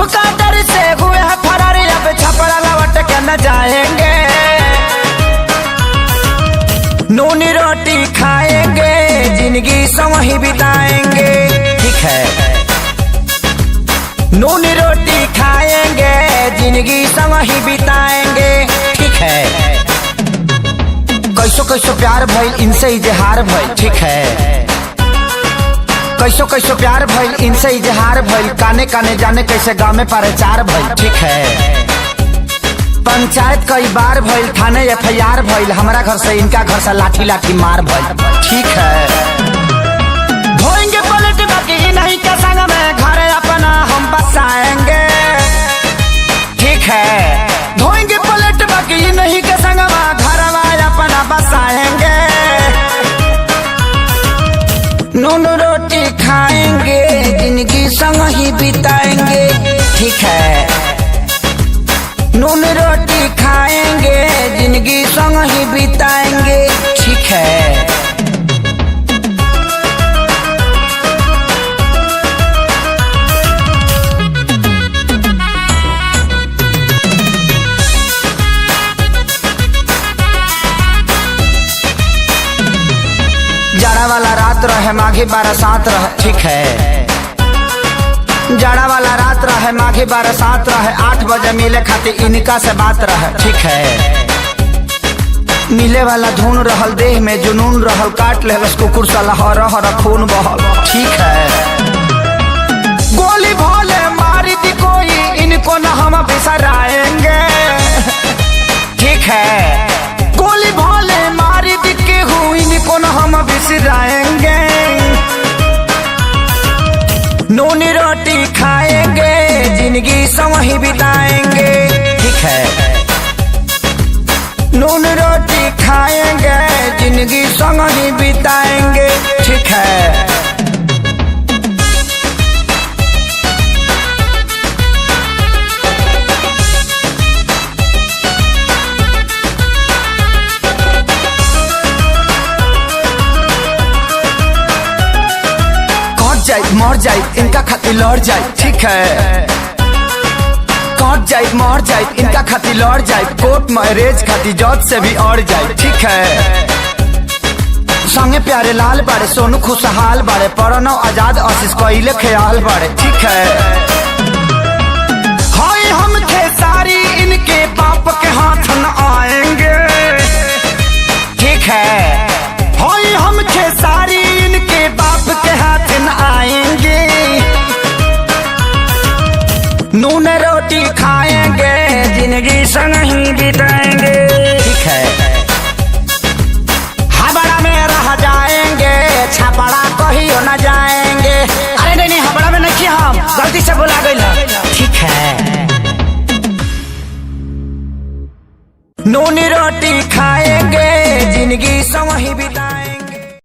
सबका डर से हुए हैं फरार, अब छपरा लौट के न जाएंगे। नूनी रोटी खाएंगे, जिंदगी संग ही बिताएंगे। ठीक है, नूनी रोटी खाएंगे, जिंदगी संग ही बिताएंगे। ठीक है, कैसो कैसो प्यार भइल इनसे इजहार भइल। ठीक है, कैसो कैसो प्यार भइल इनसे इजहार भइल। काने काने जाने कैसे गाँव में प्रचार भइल। ठीक है, पंचायत कई बार भइल, थाने FIR भइल। हमारा घर से इनका घर से लाठी लाठी मार भइल। ठीक है, धोएंगे पलट बाकी नहीं के संग में, घर अपना हम बसाएंगे। ठीक है, धोएंगे पलट बाकी नहीं के संग में, घर अपना बसाएंगे। नून रोटी खाएंगे, जिंदगी संग ही बिताएंगे। ठीक है, नून रोटी खाएंगे, जिंदगी संग ही बिताएंगे। ठीक है, जाड़ा वाला रात रहे माघी बरसात रहे। ठीक है, जाड़ा वाला रात रहे माघी बरसात रहे। 8 बजे मिले खातिर इनका से बात रहे। ठीक है, मिले वाला धुन रहल, देह में जुनून रहल। काट ले बस कुकुर साला हर हर खून बहल। ठीक है, गोली भोले मारी दी कोई, इनको न हम बिसराएंगे। ठीक है, गोली भोले मारी दी के हूँ, इनको न हम बिसराएंगे। नूनी रोटी खाएंगे, जिंदगी संग ही बिताएंगे। ठीक है, नून रोटी खाएंगे, जिंदगी संग ही बिताएंगे। ठीक है, मर जाए इनका खातिर लड़ जाए। ठीक है, कट जाए मर जाए इनका खातिर लड़ जाए। कोर्ट मैरिज खातिर जज से भी अड़ जाए। ठीक है, संगे प्यारे लाल बाड़े, सोनू खुशहाल बाड़े, प्रणव आजाद आशीष कोइले ख्याल बाड़े। ठीक है, हाय हम खेसारी इनके बाप के हाथ न आएंगे। ठीक है, हाय हम खेसारी इनके बाप के हाथ न आएंगे। नून रोटी खाएंगे, जिंदगी संग ही बिताएंगे। ठीक है, हबड़ा में रह जाएंगे, छपड़ा कहियो न जाएंगे। अरे नहीं नहीं, हबड़ा में नहीं, हम गलती से बुला गए। ठीक है, नून रोटी खाएंगे, जिंदगी संग ही बिताएंगे।